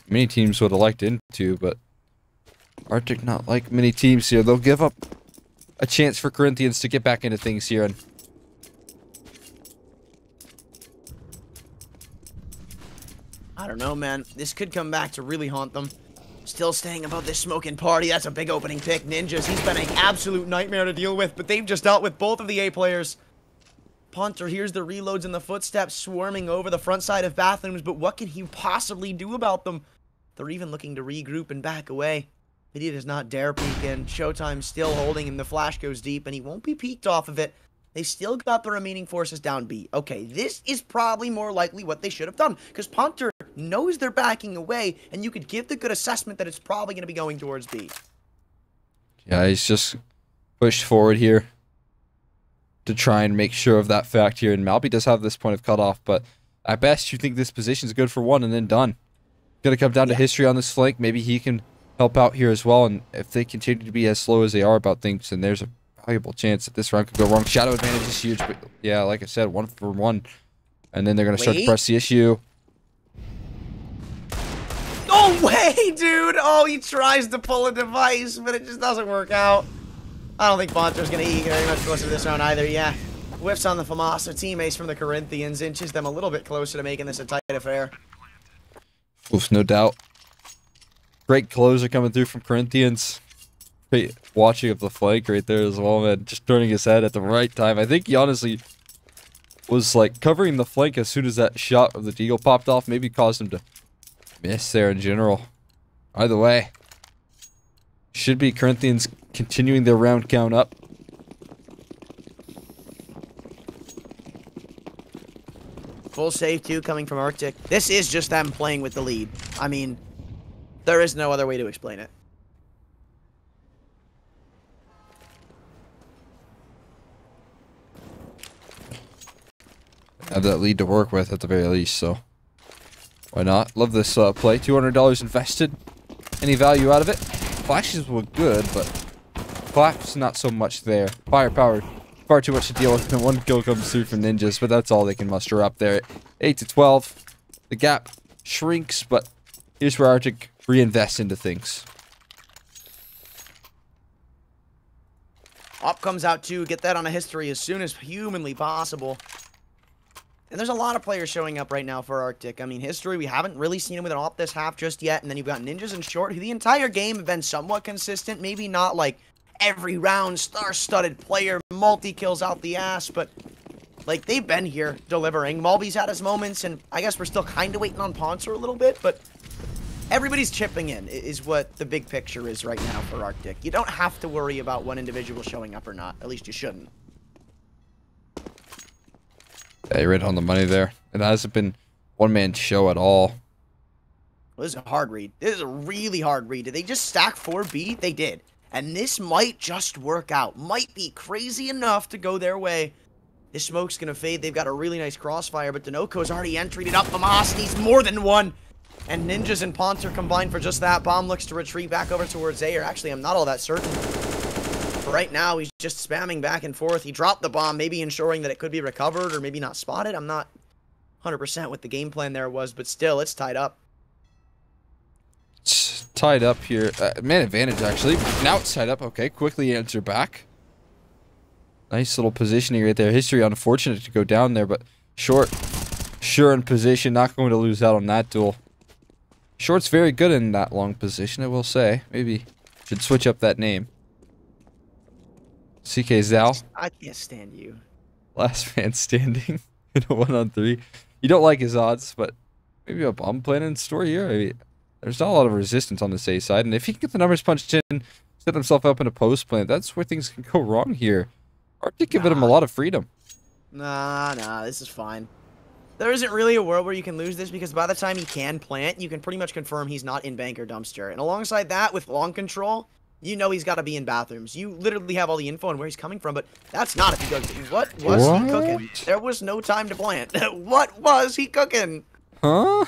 many teams would have liked into, but Arctic not like many teams here. They'll give up a chance for Corinthians to get back into things here. And I don't know, man. This could come back to really haunt them. Still staying about this smoking party. That's a big opening pick. ninjaZ, he's been an absolute nightmare to deal with, but they've just dealt with both of the A players. Punter hears the reloads and the footsteps swarming over the front side of bathrooms, but what can he possibly do about them? They're even looking to regroup and back away. Idiot does not dare peek in. SHOWTiME still holding him. The flash goes deep, and he won't be peeked off of it. They still got the remaining forces down B. Okay, this is probably more likely what they should have done, because Punter knows they're backing away, and you could give the good assessment that it's probably going to be going towards B. yeah, he's just pushed forward here to try and make sure of that fact here. And Malby does have this point of cutoff, but at best, you think this position's good for one and then done. Gonna come down to history on this flank. Maybe he can help out here as well. And if they continue to be as slow as they are about things, then there's a valuable chance that this round could go wrong. Shadow advantage is huge, but yeah, like I said, 1 for 1. And then they're gonna start to press the issue. No way, dude! Oh, he tries to pull a device, but it just doesn't work out. I don't think Punter's gonna get very much closer to this round either, yeah. Whiffs on the FAMAS. Teammates from the Corinthians inches them a little bit closer to making this a tight affair. Oof, no doubt. Great closer coming through from Corinthians. Great watching of the flank right there as well, man. Just turning his head at the right time. I think he honestly was like covering the flank as soon as that shot of the deagle popped off. Maybe caused him to miss there in general. Either way, should be Corinthians continuing their round count up. Full save, too, coming from Arctic. This is just them playing with the lead. I mean, there is no other way to explain it. Have that lead to work with at the very least, so why not? Love this play. $200 invested. Any value out of it? Flashes were good, but Clap's not so much there. Firepower, far too much to deal with, and 1 kill comes through from ninjaZ, but that's all they can muster up there. 8 to 12. The gap shrinks, but here's where Arctic reinvests into things. Op comes out too. Get that on a history as soon as humanly possible. And there's a lot of players showing up right now for Arctic. I mean, history, we haven't really seen him with an op this half just yet. And then you've got ninjaZ and Short, who the entire game have been somewhat consistent. Maybe not like every round star-studded player, multi-kills out the ass, but like they've been here delivering. Mulby's had his moments, and I guess we're still kind of waiting on Poncer a little bit, but everybody's chipping in is what the big picture is right now for Arctic. You don't have to worry about one individual showing up or not. At least you shouldn't. Yeah, you're right on the money there. It hasn't been one-man show at all. Well, this is a hard read. This is a really hard read. Did they just stack 4B? They did. And this might just work out. Might be crazy enough to go their way. This smoke's going to fade. They've got a really nice crossfire, but Denoko's already entry'd it up. FAMAS needs more than one. And ninjaZ and Poncer combined for just that. Bomb looks to retreat back over towards A, or actually, I'm not all that certain. For right now, he's just spamming back and forth. He dropped the bomb, maybe ensuring that it could be recovered or maybe not spotted. I'm not 100% what the game plan there was, but still, it's tied up. It's tied up here. Man advantage, actually. Now it's tied up. Okay, quickly answer back. Nice little positioning right there. History, unfortunate to go down there, but Short, sure in position. Not going to lose out on that duel. Short's very good in that long position, I will say. Maybe should switch up that name. ckzao. I can't stand you. Last man standing in a 1-on-3. You don't like his odds, but maybe a bomb plan in store here. I mean, there's not a lot of resistance on this A side, and if he can get the numbers punched in, set himself up in a post plan, that's where things can go wrong here. Arctic giving him a lot of freedom. Nah, this is fine. There isn't really a world where you can lose this because by the time he can plant, you can pretty much confirm he's not in bank or dumpster. And alongside that, with long control, you know he's got to be in bathrooms. You literally have all the info on where he's coming from, but that's not if he goes. What was he cooking? There was no time to plant. What was he cooking? Huh?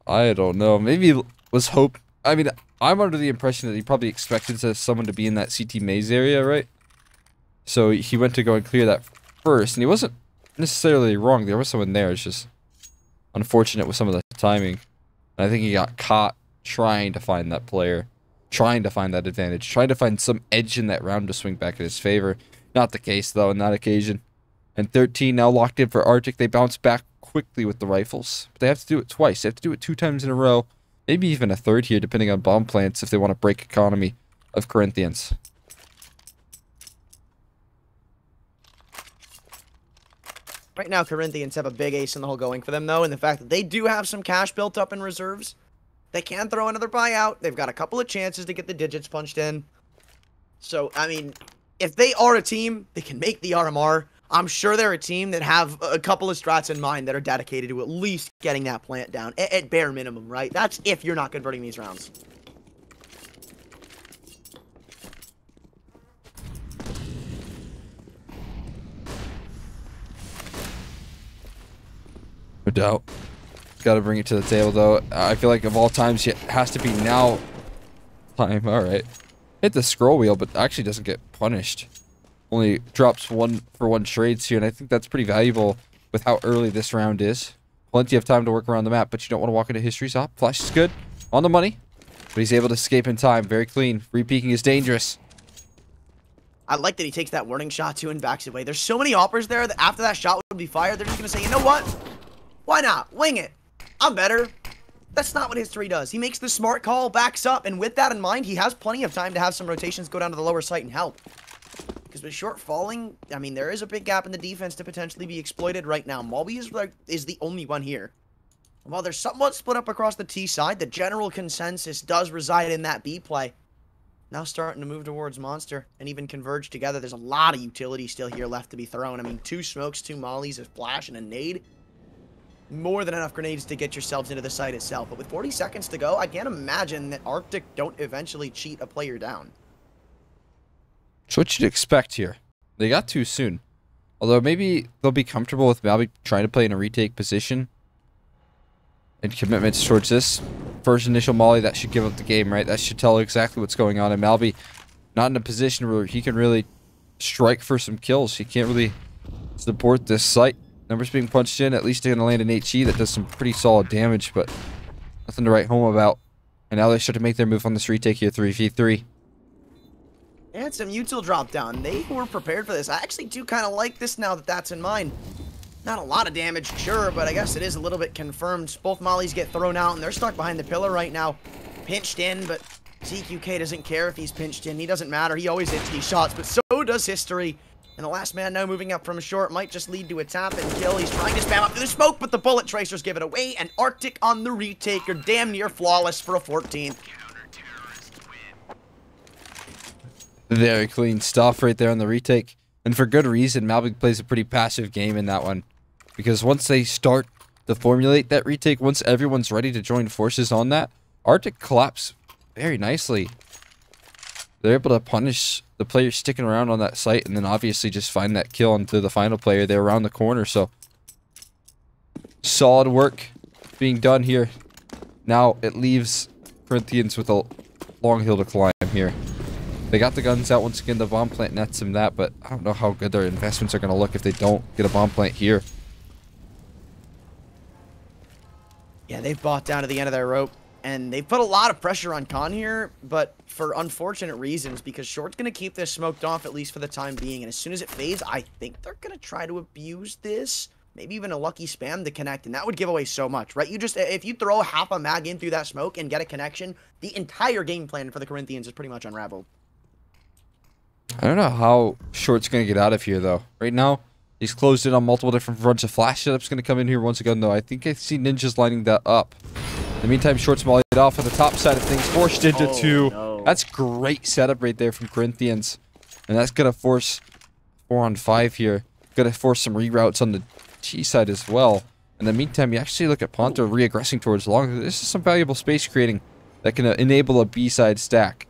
I don't know. Maybe it was hope. I mean, I'm under the impression that he probably expected someone to be in that CT maze area, right? So he went to go and clear that first, and he wasn't necessarily wrong. There was someone there. It's just unfortunate with some of the timing. And I think he got caught trying to find that player, trying to find that advantage, trying to find some edge in that round to swing back in his favor. Not the case, though, on that occasion. And 13 now locked in for Arctic. They bounce back quickly with the rifles, but they have to do it twice. They have to do it 2 times in a row, maybe even a third here, depending on bomb plants, if they want to break economy of Corinthians. Right now, Corinthians have a big ace in the hole going for them, though, and the fact that they do have some cash built up in reserves. They can throw another buyout. They've got a couple of chances to get the digits punched in. So, I mean, if they are a team, they can make the RMR. I'm sure they're a team that have a couple of strats in mind that are dedicated to at least getting that plant down, at bare minimum, right? That's if you're not converting these rounds. No doubt. Got to bring it to the table, though. I feel like of all times, it has to be now time. All right. Hit the scroll wheel, but actually doesn't get punished. Only drops 1 for 1 trades here, and I think that's pretty valuable with how early this round is. Plenty of time to work around the map, but you don't want to walk into history. So Flash is good. On the money. But he's able to escape in time. Very clean. Re-peeking is dangerous. I like that he takes that warning shot, too, and backs away. There's so many oppers there that after that shot would be fired, they're just going to say, you know what? Why not? Wing it. I'm better. That's not what history does. He makes the smart call, backs up, and with that in mind, he has plenty of time to have some rotations go down to the lower site and help. Because with short falling, I mean, there is a big gap in the defense to potentially be exploited right now. Mulby is the only one here. While they're somewhat split up across the T side, the general consensus does reside in that B play. Now starting to move towards Monster and even converge together. There's a lot of utility still here left to be thrown. I mean, 2 smokes, 2 mollies, a flash, and a nade. More than enough grenades to get yourselves into the site itself. But with 40 seconds to go, I can't imagine that Arctic don't eventually cheat a player down. That's what you'd expect here. They got too soon. Although maybe they'll be comfortable with Malby trying to play in a retake position. And commitments towards this. First initial molly, that should give up the game, right? That should tell exactly what's going on. And Malby not in a position where he can really strike for some kills. He can't really support this site. Numbers being punched in. At least they're going to land an HE that does some pretty solid damage, but nothing to write home about. And now they start to make their move on this retake here, 3v3. And some util drop down. They were prepared for this. I actually do kind of like this now that that's in mind. Not a lot of damage, sure, but I guess it is a little bit confirmed. Both mollies get thrown out, and they're stuck behind the pillar right now. Pinched in, but CQK doesn't care if he's pinched in. He doesn't matter. He always hits these shots, but so does history. And the last man now moving up from short might just lead to a tap and kill. He's trying to spam up through the smoke, but the bullet tracers give it away. And Arctic on the retake are damn near flawless for a 14th. Very clean stuff right there on the retake. And for good reason, Malby plays a pretty passive game in that one. Because once they start to formulate that retake, once everyone's ready to join forces on that, Arctic collapse very nicely. They're able to punish the player sticking around on that site and then obviously just find that kill onto the final player there around the corner. So solid work being done here. Now it leaves Corinthians with a long hill to climb here. They got the guns out once again. The bomb plant nets them that, but I don't know how good their investments are going to look if they don't get a bomb plant here. Yeah, they've bought down to the end of their rope. And they've put a lot of pressure on Khan here, but for unfortunate reasons, because Short's going to keep this smoked off, at least for the time being. And as soon as it fades, I think they're going to try to abuse this. Maybe even a lucky spam to connect, and that would give away so much, right? If you throw half a mag in through that smoke and get a connection, the entire game plan for the Corinthians is pretty much unraveled. I don't know how Short's going to get out of here, though. Right now, he's closed in on multiple different fronts. A flash setup's going to come in here once again, though. I think I see ninjaZ lining that up. In the meantime, Short's mollied off on the top side of things. Forced into 2. No. That's great setup right there from Corinthians. And that's going to force 4 on 5 here. Gonna force some reroutes on the T side as well. In the meantime, you actually look at Ponto re-aggressing towards long. This is some valuable space creating that can enable a B side stack.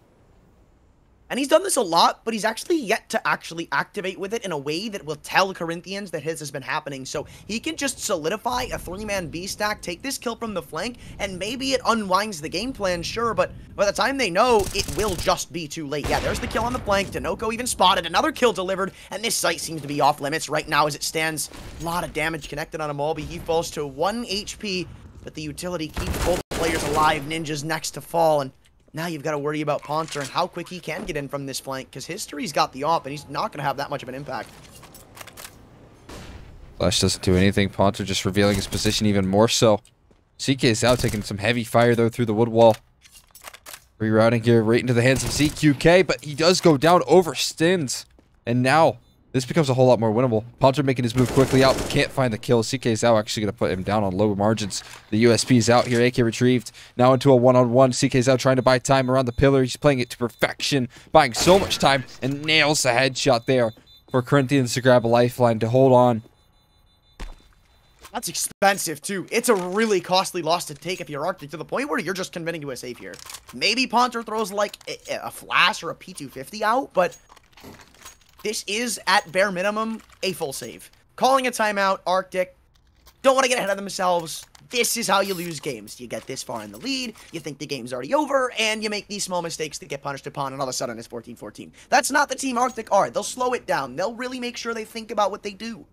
And he's done this a lot, but he's actually yet to actually activate with it in a way that will tell Corinthians that his has been happening. So he can just solidify a 3-man B stack, take this kill from the flank, and maybe it unwinds the game plan, sure, but by the time they know, it will just be too late. Yeah, there's the kill on the flank. Denoco even spotted, another kill delivered, and this site seems to be off limits right now as it stands. A lot of damage connected on Amolby. He falls to 1 HP, but the utility keeps both players alive. ninjaZ next to fall, and now you've got to worry about Ponter and how quick he can get in from this flank, because History's got the op, and he's not going to have that much of an impact. Flash doesn't do anything. Ponter just revealing his position even more so. ckzao taking some heavy fire, though, through the wood wall. Rerouting here right into the hands of ZQK, but he does go down over Stins. And now, this becomes a whole lot more winnable. Ponter making his move quickly out, but can't find the kill. ckzao actually going to put him down on low margins. The USP is out here. AK retrieved. Now into a one-on-one. ckzao trying to buy time around the pillar. He's playing it to perfection, buying so much time, and nails the headshot there for Corinthians to grab a lifeline to hold on. That's expensive, too. It's a really costly loss to take if you're Arctic, to the point where you're just committing to a save here. Maybe Ponter throws, like, a flash or a P250 out, but this is, at bare minimum, a full save. Calling a timeout, Arctic don't want to get ahead of themselves. This is how you lose games. You get this far in the lead, you think the game's already over, and you make these small mistakes that get punished upon, and all of a sudden it's 14-14. That's not the team Arctic are. They'll slow it down. They'll really make sure they think about what they do.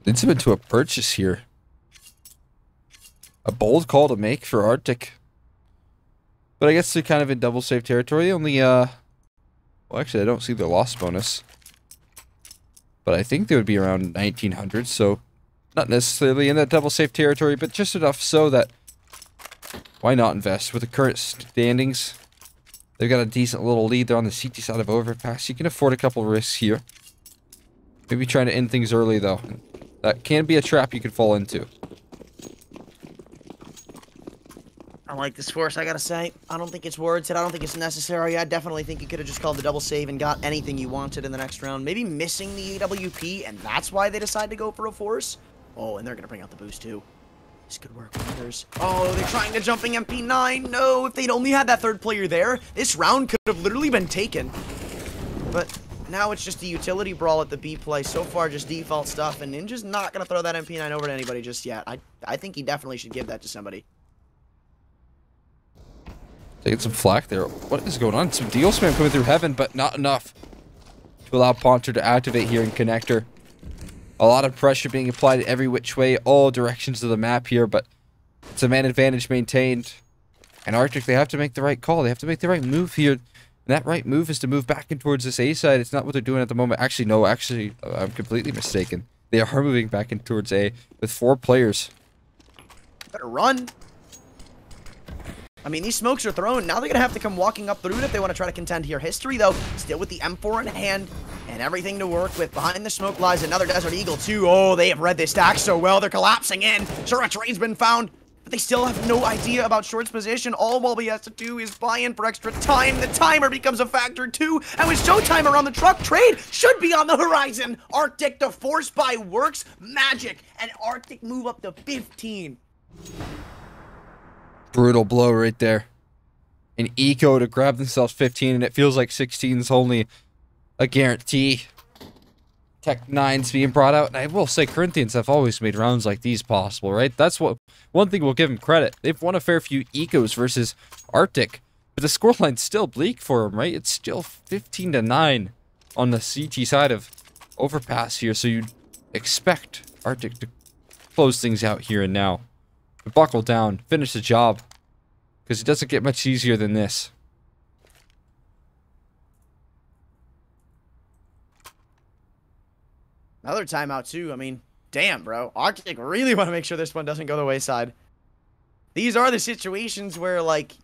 Leads him into a purchase here. A bold call to make for Arctic. But I guess they're kind of in double save territory. Only, well, actually, I don't see the loss bonus. But I think they would be around 1900, so not necessarily in that double save territory, but just enough so that why not invest? With the current standings, they've got a decent little lead. They're on the CT side of Overpass. You can afford a couple risks here. Maybe trying to end things early, though. That can be a trap you could fall into. I like this force, I gotta say. I don't think it's warranted. I don't think it's necessary. I definitely think you could have just called the double save and got anything you wanted in the next round. Maybe missing the AWP, and that's why they decide to go for a force. Oh, and they're gonna bring out the boost, too. This could work wonders. Oh, they're trying to jumping MP9. No, if they'd only had that third player there, this round could have literally been taken. But now it's just a utility brawl at the B play. So far, just default stuff, and ninja's not gonna throw that MP9 over to anybody just yet. I think he definitely should give that to somebody. Taking some flack there. What is going on? Some deal spam coming through heaven, but not enough to allow Ponter to activate here in connector. A lot of pressure being applied every which way, all directions of the map here, but it's a man advantage maintained. And Arctic, they have to make the right call. They have to make the right move here. And that right move is to move back in towards this A side. It's not what they're doing at the moment. Actually, no, I'm completely mistaken. They are moving back in towards A with 4 players. Better run. I mean, these smokes are thrown. Now they're going to have to come walking up through it if they want to try to contend here. History, though, still with the M4 in hand and everything to work with. Behind the smoke lies another Desert Eagle, too. Oh, they have read this stack so well. They're collapsing in. Sure, a trade's been found, but they still have no idea about Short's position. All Mulby has to do is buy in for extra time. The timer becomes a factor, too. And with SHOOWTiME around the truck, trade should be on the horizon. Arctic, the force by works magic, and Arctic move up to 15. Brutal blow right there. An eco to grab themselves 15, and it feels like 16 is only a guarantee. Tech 9's being brought out, and I will say Corinthians have always made rounds like these possible, right? That's what one thing we'll give them credit. They've won a fair few ecos versus Arctic, but the scoreline's still bleak for them, right? It's still 15-9 on the CT side of Overpass here, so you'd expect Arctic to close things out here and now. But buckle down, finish the job, because it doesn't get much easier than this. Another timeout, too. I mean, damn, bro. Arctic really want to make sure this one doesn't go the wayside. These are the situations where, like,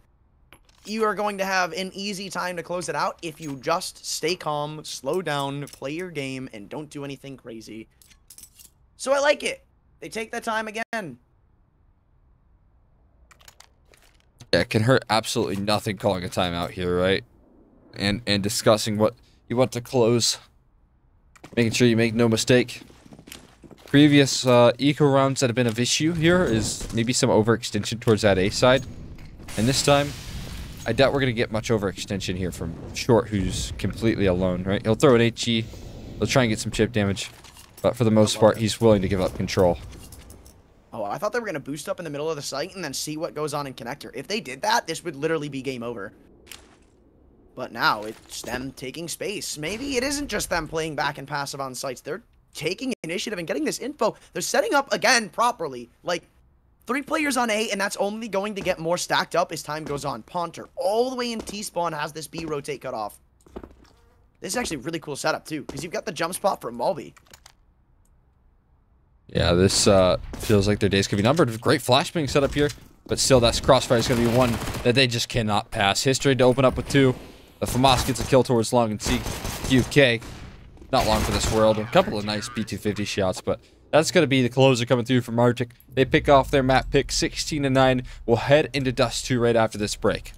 you are going to have an easy time to close it out if you just stay calm, slow down, play your game, and don't do anything crazy. So I like it. They take that time again. Yeah, it can hurt absolutely nothing calling a timeout here, right? and discussing what you want to close. Making sure you make no mistake. Previous eco rounds that have been of issue here is maybe some overextension towards that A side. And this time, I doubt we're going to get much overextension here from Short, who's completely alone, right? He'll throw an HE. He'll try and get some chip damage. But for the most part, he's willing to give up control. Oh, I thought they were going to boost up in the middle of the site and then see what goes on in connector. If they did that, this would literally be game over. But now, it's them taking space. Maybe it isn't just them playing back and passive on sites. They're taking initiative and getting this info. They're setting up again properly. Like, 3 players on A, and that's only going to get more stacked up as time goes on. Ponter, all the way in T-spawn, has this B rotate cut off. This is actually a really cool setup, too, because you've got the jump spot for Mulby. Yeah, this feels like their days could be numbered. Great flashbang set up here, but still, that crossfire is going to be one that they just cannot pass. History to open up with 2. The FAMAS gets a kill towards long and CQK. Not long for this world. A couple of nice P250 shots, but that's going to be the closer coming through from Arctic. They pick off their map pick 16-9. We'll head into Dust 2 right after this break.